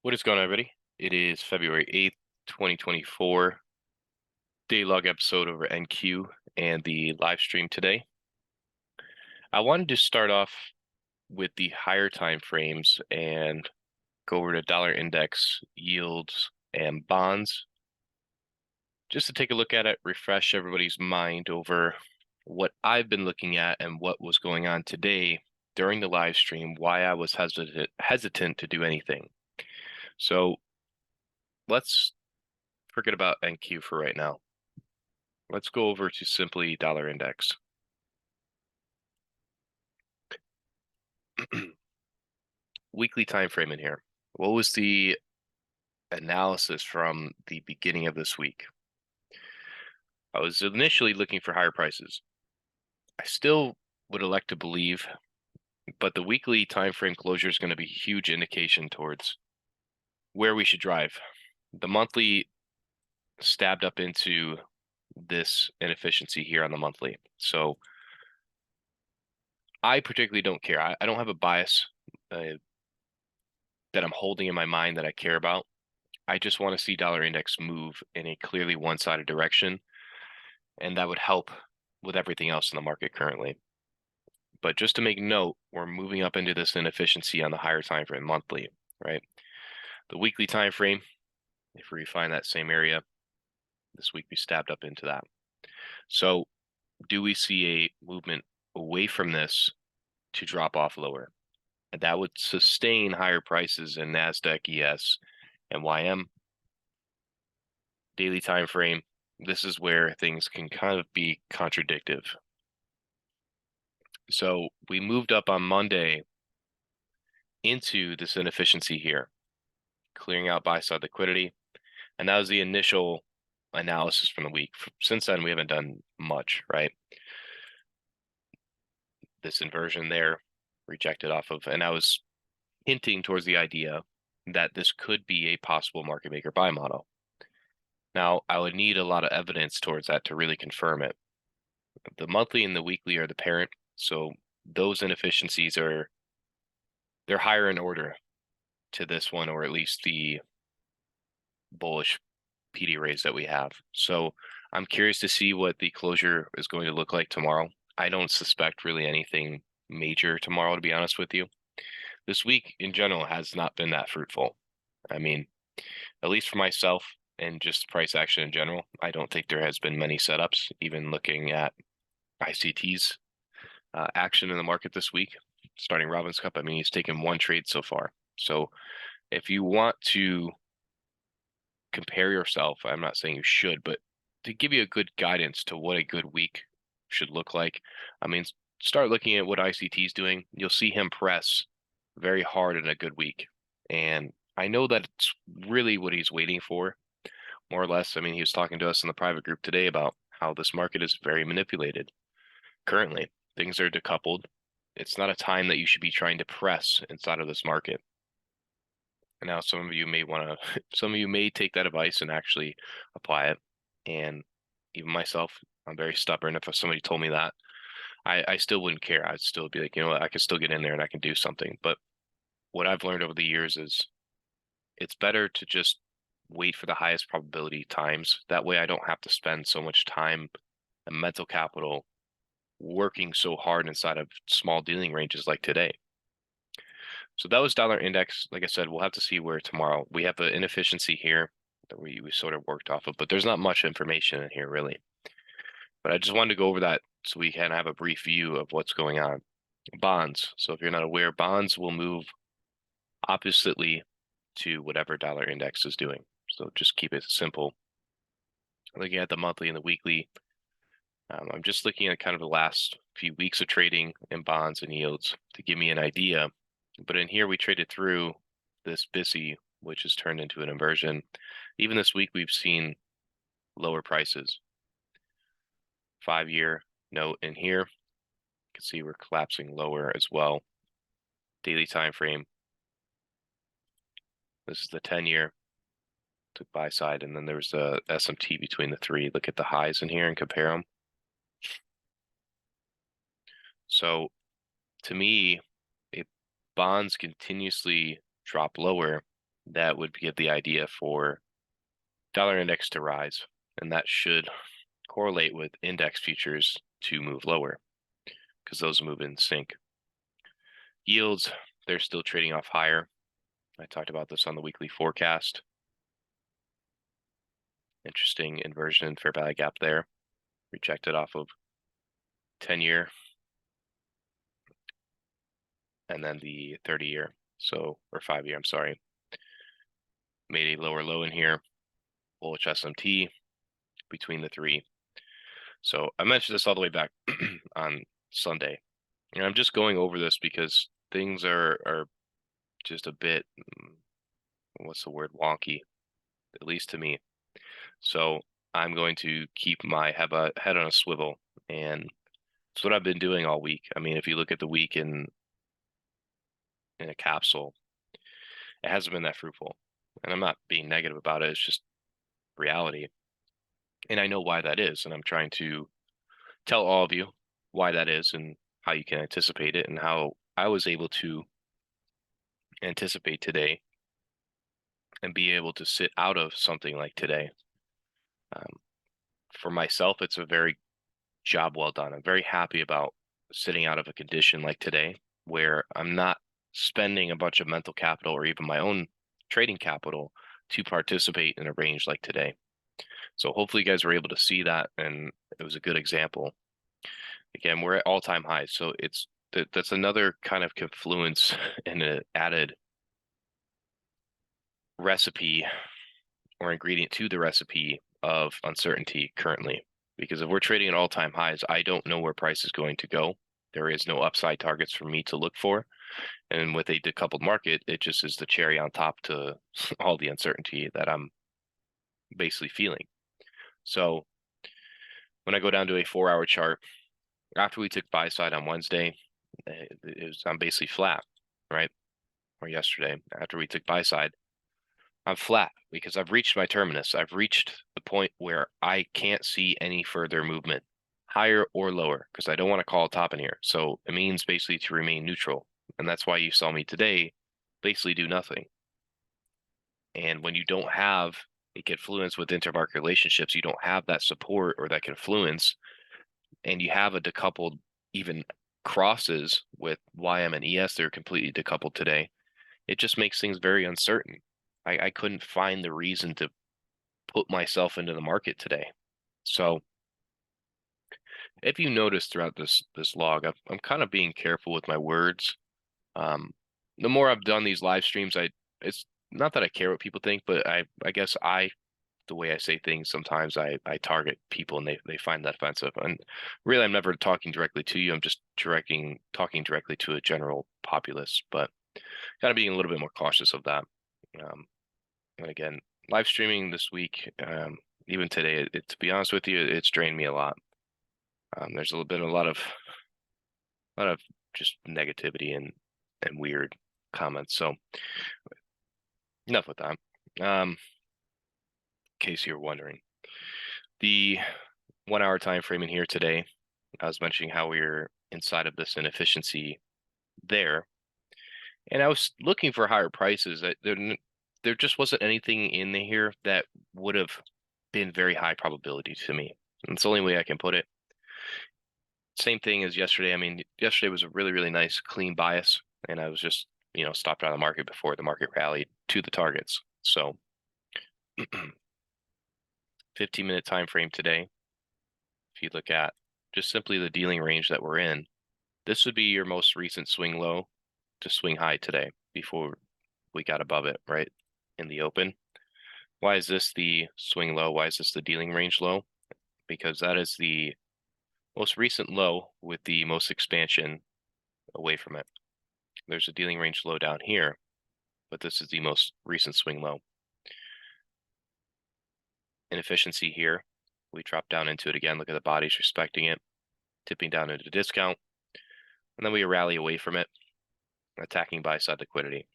What is going on, everybody? It is February 8th, 2024, day log episode over NQ and the live stream today. I wanted to start off with the higher time frames and go over to dollar index, yields, and bonds, just to take a look at it, refresh everybody's mind over what I've been looking at and what was going on today during the live stream, why I was hesitant to do anything. So let's forget about NQ for right now. Let's go over to simply dollar index. Weekly time frame in here. What was the analysis from the beginning of this week? I was initially looking for higher prices. I still would elect to believe, but the weekly time frame closure is going to be a huge indication towards where we should drive. The monthly stabbed up into this inefficiency here on the monthly. So I particularly don't care. I don't have a bias that I'm holding in my mind that I care about. I just want to see dollar index move in a clearly one-sided direction, and that would help with everything else in the market currently. But just to make note, we're moving up into this inefficiency on the higher time frame monthly, right? The weekly time frame, if we find that same area, this week we stabbed up into that. So do we see a movement away from this to drop off lower? And that would sustain higher prices in NASDAQ, ES, and YM. Daily time frame, this is where things can kind of be contradictive. So we moved up on Monday into this inefficiency here, clearing out buy-side liquidity. And that was the initial analysis from the week. Since then, we haven't done much, right? This inversion there, rejected off of, and I was hinting towards the idea that this could be a possible market maker buy model. Now, I would need a lot of evidence towards that to really confirm it. The monthly and the weekly are the parent, so those inefficiencies they're higher in order to this one, or at least the bullish PD raise that we have. So I'm curious to see what the closure is going to look like tomorrow. I don't suspect really anything major tomorrow, to be honest with you. This week in general has not been that fruitful. I mean, at least for myself and just price action in general, I don't think there has been many setups, even looking at ICT's action in the market this week, starting Robin's Cup. I mean, he's taken one trade so far. So if you want to compare yourself, I'm not saying you should, but to give you a good guidance to what a good week should look like, I mean, start looking at what ICT is doing. You'll see him press very hard in a good week. And I know that it's really what he's waiting for, more or less. I mean, he was talking to us in the private group today about how this market is very manipulated currently. Things are decoupled. It's not a time that you should be trying to press inside of this market. And now some of you may some of you may take that advice and actually apply it. And even myself, I'm very stubborn. If somebody told me that, I still wouldn't care. I'd still be like, you know what, I can still get in there and I can do something. But what I've learned over the years is it's better to just wait for the highest probability times. That way I don't have to spend so much time and mental capital working so hard inside of small dealing ranges like today. So that was dollar index. Like I said, we'll have to see where tomorrow. We have an inefficiency here that we sort of worked off of, but there's not much information in here really. But I just wanted to go over that so we can have a brief view of what's going on. Bonds. So if you're not aware, bonds will move oppositely to whatever dollar index is doing. So just keep it simple. Looking at the monthly and the weekly, I'm just looking at kind of the last few weeks of trading in bonds and yields to give me an idea. But in here, we traded through this BISI, which has turned into an inversion. Even this week, we've seen lower prices. 5-year note in here. You can see we're collapsing lower as well. Daily time frame. This is the 10-year to buy side, and then there's the SMT between the three. Look at the highs in here and compare them. So to me, if bonds continuously drop lower, that would give the idea for dollar index to rise, and that should correlate with index futures to move lower because those move in sync. Yields, they're still trading off higher. I talked about this on the weekly forecast. Interesting inversion in fair value gap there. Rejected off of 10-year and then the 30-year, so, or 5-year, I'm sorry. Made a lower low in here, bullish SMT between the three. So I mentioned this all the way back on Sunday. And I'm just going over this because things are just a bit, what's the word, wonky, at least to me. So I'm going to keep my head on a swivel, and it's what I've been doing all week. I mean, if you look at the week in a capsule, it hasn't been that fruitful. And I'm not being negative about it. It's just reality. And I know why that is. And I'm trying to tell all of you why that is and how you can anticipate it and how I was able to anticipate today and be able to sit out of something like today. For myself, it's a very job well done. I'm very happy about sitting out of a condition like today where I'm not spending a bunch of mental capital or even my own trading capital to participate in a range like today. So hopefully you guys were able to see that, and it was a good example. Again, we're at all-time highs, so that's another kind of confluence and an added recipe or ingredient to the recipe of uncertainty currently. Because if we're trading at all-time highs, I don't know where price is going to go. There is no upside targets for me to look for. And with a decoupled market, it just is the cherry on top to all the uncertainty that I'm basically feeling. So when I go down to a 4-hour chart, after we took buy side on Wednesday, I'm basically flat, right? Or yesterday, after we took buy side, I'm flat because I've reached my terminus. I've reached the point where I can't see any further movement, higher or lower, because I don't want to call a top in here. So it means basically to remain neutral. And that's why you saw me today basically do nothing. And when you don't have a confluence with intermarket relationships, you don't have that support or that confluence, and you have a decoupled even crosses with YM and ES, they're completely decoupled today. It just makes things very uncertain. I couldn't find the reason to put myself into the market today. So if you notice throughout this log, I'm kind of being careful with my words. The more I've done these live streams, it's not that I care what people think, but I guess the way I say things, sometimes I target people and they find that offensive. And really, I'm never talking directly to you. I'm just talking directly to a general populace, but kind of being a little bit more cautious of that. And again, live streaming this week, even today, to be honest with you, it's drained me a lot. There's been a lot of just negativity and weird comments. So enough with that. In case you're wondering, the 1-hour time frame in here today, I was mentioning how we're inside of this inefficiency there, and I was looking for higher prices. There just wasn't anything in here that would have been very high probability to me. And it's the only way I can put it. Same thing as yesterday. I mean, yesterday was a really, really nice clean bias, and I was just, stopped out of the market before the market rallied to the targets. So 15-minute time frame today, if you look at just simply the dealing range that we're in, this would be your most recent swing low to swing high today before we got above it, right, in the open. Why is this the swing low? Why is this the dealing range low? Because that is the most recent low with the most expansion away from it. There's a dealing range low down here, but this is the most recent swing low. Inefficiency here, we drop down into it again. Look at the bodies respecting it, tipping down into discount, and then we rally away from it, attacking buy side liquidity.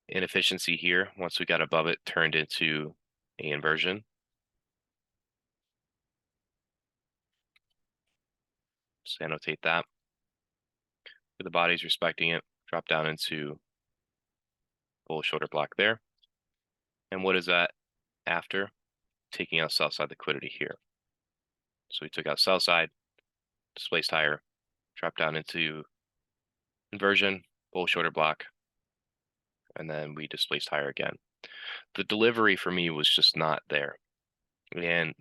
Inefficiency here, once we got above it, turned into a inversion. Just annotate that. With the bodies respecting it, drop down into Bull shoulder block there. And what is that after? Taking out sell side liquidity here. So we took out sell side, displaced higher, dropped down into inversion, bull shoulder block, and then we displaced higher again. The delivery for me was just not there. And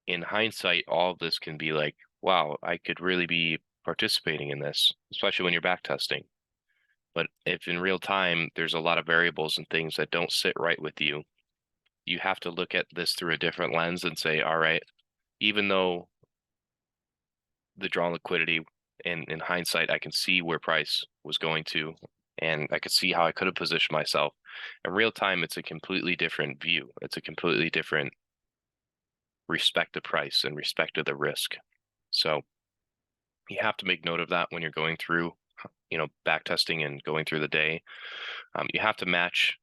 in hindsight, all of this can be like, wow, I could really be participating in this, especially when you're back testing. But if in real time, there's a lot of variables and things that don't sit right with you, you have to look at this through a different lens and say, all right, even though the drawn liquidity, and in hindsight, I can see where price was going to, and I could see how I could have positioned myself. In real time, it's a completely different view. It's a completely different respect to price and respect to the risk. So you have to make note of that when you're going through, back testing and going through the day. You have to match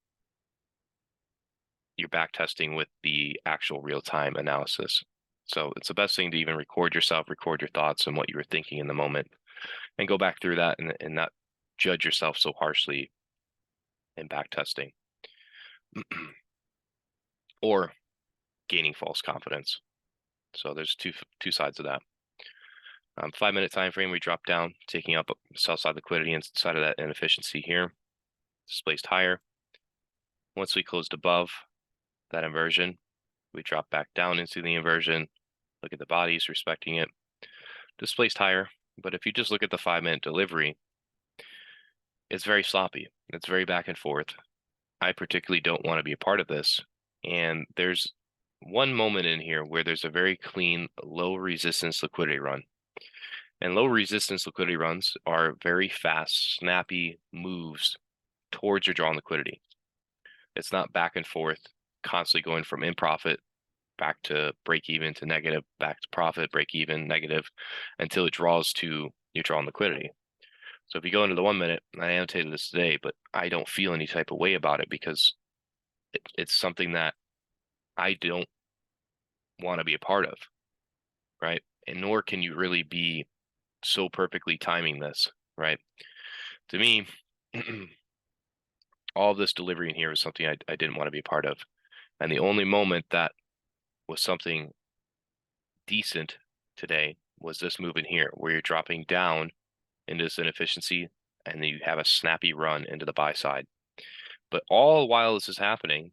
your back testing with the actual real-time analysis. So it's the best thing to even record yourself, record your thoughts and what you were thinking in the moment, and go back through that and not judge yourself so harshly in back testing. Or gaining false confidence. So there's two sides of that. 5-minute time frame, we drop down, taking up sell side liquidity inside of that inefficiency here, displaced higher. Once we closed above that inversion, we drop back down into the inversion, look at the bodies, respecting it, displaced higher. But if you just look at the 5-minute delivery, it's very sloppy. It's very back and forth. I particularly don't want to be a part of this. And there's one moment in here where there's a very clean, low resistance liquidity run. And low resistance liquidity runs are very fast, snappy moves towards your drawn liquidity. It's not back and forth, constantly going from in profit back to break even to negative, back to profit, break even, negative, until it draws to your drawn liquidity. So if you go into the 1 minute, I annotated this today, but I don't feel any type of way about it because it's something that I don't want to be a part of, right? And nor can you really be so perfectly timing this, right? To me, all of this delivery in here was something I didn't want to be a part of. And the only moment that was something decent today was this move in here, where you're dropping down into this inefficiency and then you have a snappy run into the buy side. But all while this is happening,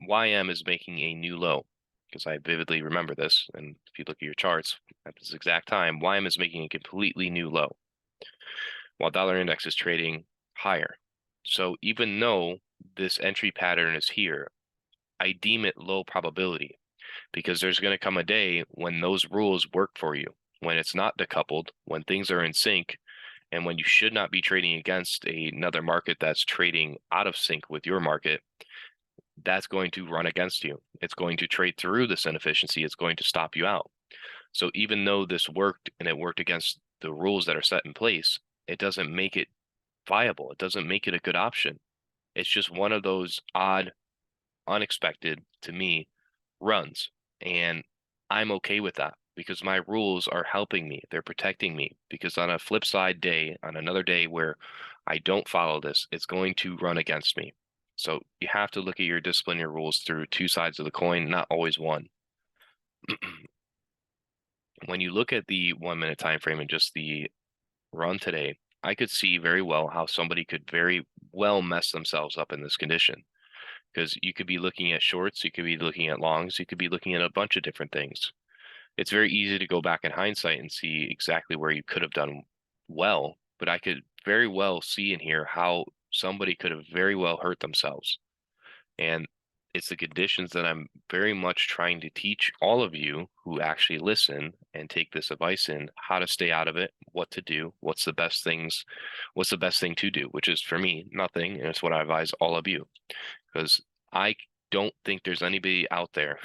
YM is making a new low, because I vividly remember this. And if you look at your charts at this exact time, YM is making a completely new low, while dollar index is trading higher. So even though this entry pattern is here, I deem it low probability, because there's going to come a day when those rules work for you, when it's not decoupled, when things are in sync, and when you should not be trading against another market that's trading out of sync with your market. That's going to run against you. It's going to trade through this inefficiency. It's going to stop you out. So even though this worked and it worked against the rules that are set in place, it doesn't make it viable. It doesn't make it a good option. It's just one of those odd, unexpected, to me, runs. And I'm okay with that because my rules are helping me. They're protecting me, because on a flip side day, on another day where I don't follow this, it's going to run against me. So you have to look at your discipline, your rules through two sides of the coin, not always one. When you look at the 1 minute time frame and just the run today, I could see very well how somebody could very well mess themselves up in this condition, because you could be looking at shorts, you could be looking at longs, you could be looking at a bunch of different things. It's very easy to go back in hindsight and see exactly where you could have done well, but I could very well see in here how somebody could have very well hurt themselves. And it's the conditions that I'm very much trying to teach all of you who actually listen and take this advice in, how to stay out of it, what to do, what's the best thing to do, which is, for me, nothing. And it's what I advise all of you, because I don't think there's anybody out there,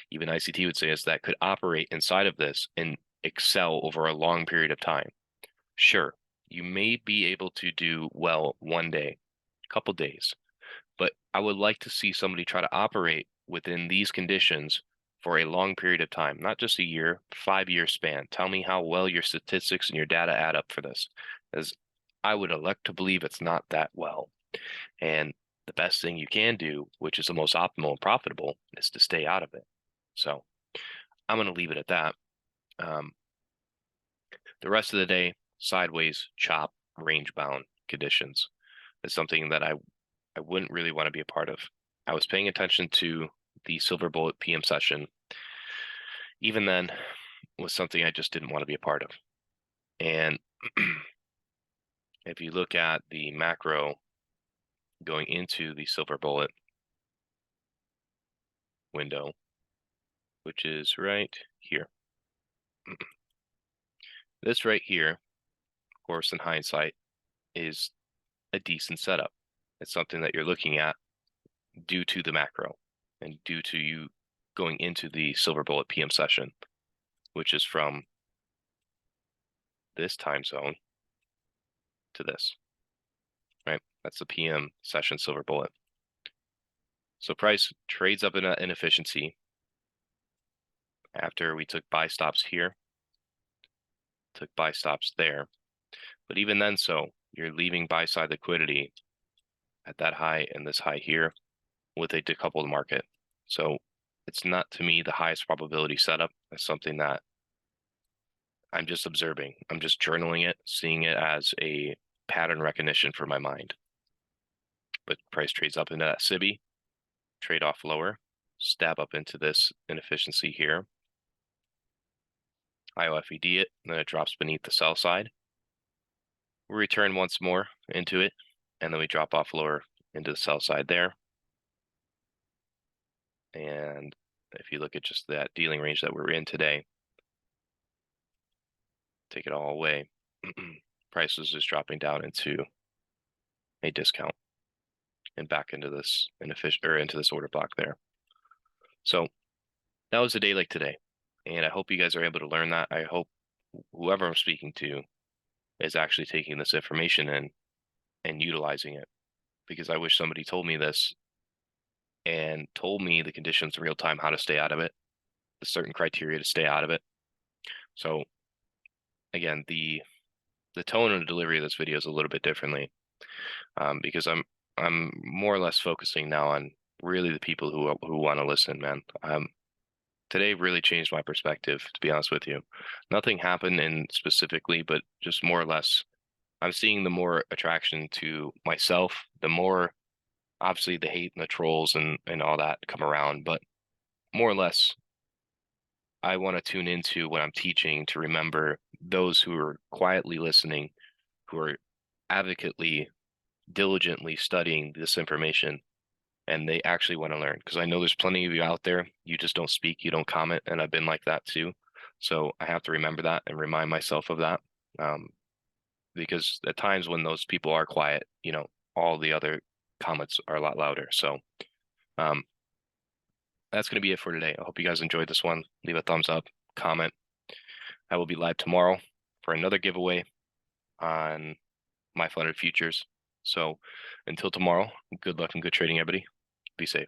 even ICT would say this, that could operate inside of this and excel over a long period of time. Sure, you may be able to do well one day, a couple days, but I would like to see somebody try to operate within these conditions for a long period of time, not just a year, 5-year span. Tell me how well your statistics and your data add up for this, as I would elect to believe it's not that well. And the best thing you can do, which is the most optimal and profitable, is to stay out of it. So I'm going to leave it at that. The rest of the day, sideways, chop, range bound conditions is something that I wouldn't really want to be a part of. I was paying attention to the Silver Bullet PM session. Even then, was something I just didn't want to be a part of. And if you look at the macro going into the Silver Bullet window, which is right here. This right here, of course, in hindsight, is a decent setup. It's something that you're looking at due to the macro and due to you going into the Silver Bullet PM session, which is from this time zone to this, right? That's the PM session Silver Bullet. So price trades up in inefficiency after we took buy stops here, took buy stops there. But even then, so you're leaving buy side liquidity at that high and this high here with a decoupled market. So it's not, to me, the highest probability setup. It's something that I'm just observing. I'm just journaling it, seeing it as a pattern recognition for my mind. But price trades up into that SIBI, trade off lower, stab up into this inefficiency here, IOFED it, and then it drops beneath the sell side. We return once more into it, and then we drop off lower into the sell side there. And if you look at just that dealing range that we're in today, take it all away, price is just dropping down into a discount and back into this inefficient, or into this order block there. So that was a day like today, and I hope you guys are able to learn that. I hope whoever I'm speaking to is actually taking this information in and utilizing it, because I wish somebody told me this and told me the conditions in real time, how to stay out of it, the certain criteria to stay out of it. So again, the tone and the delivery of this video is a little bit differently, because I'm more or less focusing now on really the people who want to listen, man. Today really changed my perspective, to be honest with you. Nothing happened in specifically, but just more or less, I'm seeing the more attraction to myself, the more, obviously, the hate and the trolls and all that come around, but more or less, I want to tune into what I'm teaching to remember those who are quietly listening, who are advocately, diligently studying this information, and they actually want to learn. Because I know there's plenty of you out there, you just don't speak, you don't comment, and I've been like that too. So I have to remember that and remind myself of that, because at times when those people are quiet, you know, all the other comments are a lot louder. So that's going to be it for today. I hope you guys enjoyed this one. Leave a thumbs up, comment. I will be live tomorrow for another giveaway on my funded futures. So until tomorrow, good luck and good trading, everybody. Be safe.